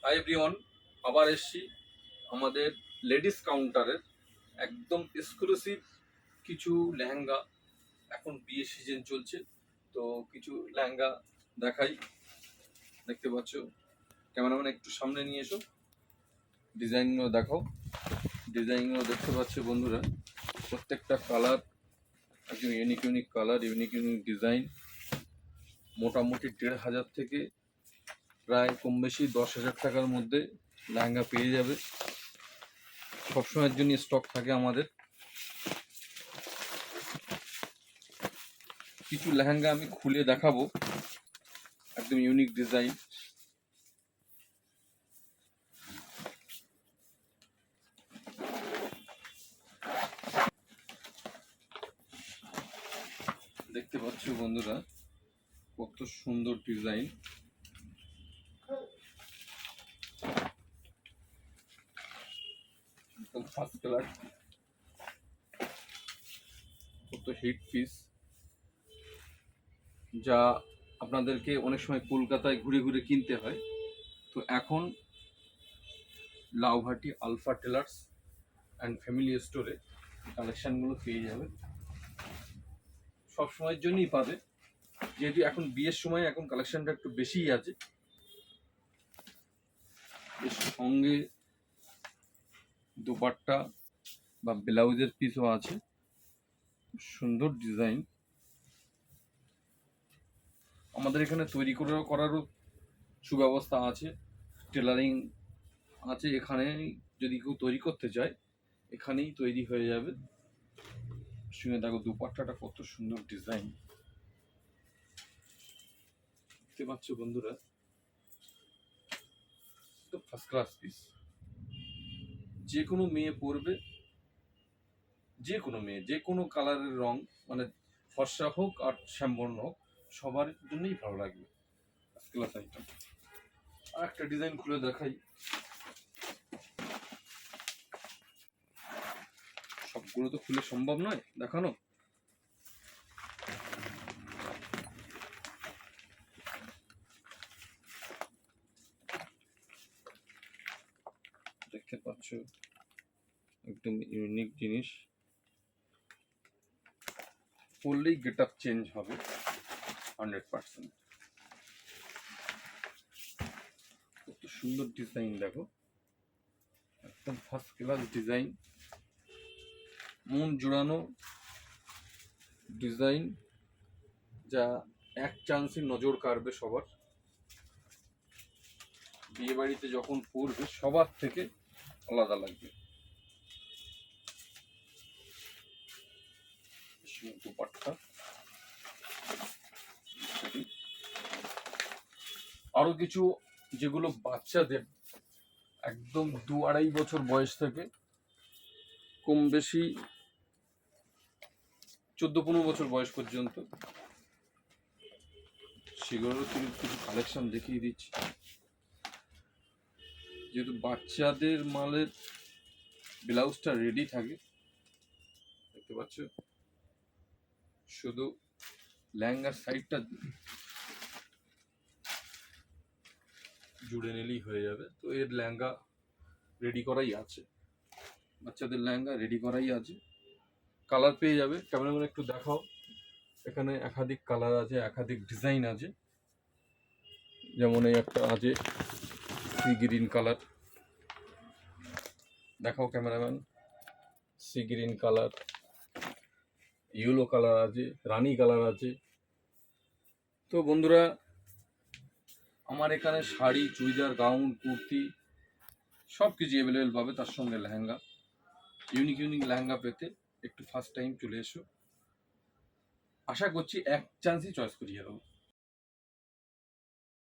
Hi everyone, আবার এসছি আমাদের লেডিস কাউন্টারের একদম এক্সক্লুসিভ কিছু লেহেঙ্গা। এখন বিয়ে সিজন চলছে, তো কিছু লেহেঙ্গা দেখাই। দেখতে পাচ্ছ, ক্যামেরাম্যান একটু সামনে নিয়ে এসো, ডিজাইনগুলো দেখাও। ডিজাইনগুলো দেখতে পাচ্ছ বন্ধুরা, প্রত্যেকটা কালার একদম unique unique colour, unique unique design. মোটামুটি 1,500 থেকে প্রায় কম বেশি 10,000 টাকার মধ্যে লেহেঙ্গা পেয়ে যাবে। সবসময়ের জন্য স্টক থাকে আমাদের। কিছু লেহেঙ্গা আমি খুলে দেখাবো, একদম ইউনিক ডিজাইন। দেখতে পাচ্ছ বন্ধুরা, কত সুন্দর ডিজাইন। একদম ফার্স্ট কালার, কত হিট পিস, যা আপনাদেরকে অনেক সময় কলকাতায় ঘুরে ঘুরে কিনতে হয়। তো এখন Lauhati alpha tailors and family স্টোরে কালেকশানগুলো পেয়ে যাবে। সব সময়ের জন্যই পাবে, যেহেতু এখন বিয়ের সময় এখন কালেকশানটা একটু বেশিই আছে। এর সঙ্গে দোপাট্টা বা ব্লাউজের পিসও আছে, সুন্দর ডিজাইন। আমাদের এখানে তৈরি করারও সুব্যবস্থা আছে, টেলারিং আছে এখানে। যদি কেউ তৈরি করতে চায় এখানেই তৈরি হয়ে যাবে। শুনে দেখো দুপাট্টাটা কত সুন্দর ডিজাইন। দেখতে পাচ্ছ বন্ধুরা, তো ফার্স্ট ক্লাস পিস। যে কোনো মেয়ে পরবে, যে কোনো মেয়ে যে কোনো কালারের রং, মানে ফর্সা হোক আর শ্যামবর্ণ হোক, সবার জন্যই ভালো লাগবে। First class item. আর একটা ডিজাইন খুলে দেখাই। সবগুলো তো খুলে সম্ভব নয় দেখানো। দেখতে পাচ্ছ একদম ইউনিক জিনিস, পরলেই গেট আপ চেঞ্জ হবে 100%। কত সুন্দর ডিজাইন দেখো, একদম ফার্স্ট ক্লাস ডিজাইন, মন জোড়ানো ডিজাইন, যা এক চান্সে নজর কাড়বে সবার। বিয়ে বাড়িতে যখন পরবে সবার থেকে আলাদা লাগবে। দুপাট্টা, আরো কিছু যেগুলো বাচ্চাদের একদম 2-2.5 বছর বয়স থেকে কম বেশি 14-15 বছর বয়স পর্যন্ত, সেগুলোরও কিছু কালেকশন দেখিয়ে দিচ্ছি। যেহেতু বাচ্চাদের মালের ব্লাউজটা রেডি থাকে, দেখতে পাচ্ছ, শুধু লেহেঙ্গার সাইডটা জুড়ে নিলেই হয়ে যাবে। তো এর লেহেঙ্গা রেডি করাই আছে, বাচ্চাদের লেহেঙ্গা রেডি করাই আছে। কালার পেয়ে যাবে। ক্যামেরাম্যান একটু দেখাও, এখানে একাধিক কালার আছে, একাধিক ডিজাইন আছে। যেমন এই একটা আছে সি গ্রিন কালার, দেখাও cameraman. Sea green colour, yellow colour আছে, রানী কালার আছে। তো বন্ধুরা, আমার এখানে শাড়ি, চুড়িদার, গাউন, কুর্তি সব কিছু অ্যাভেলেবেল পাবে। তার সঙ্গে লেহেঙ্গা, ইউনিক ইউনিক লেহেঙ্গা পেতে একটু ফার্স্ট টাইম চলে এসো। আশা করছি এক চান্সই চয়েস করিয়ে দেবো।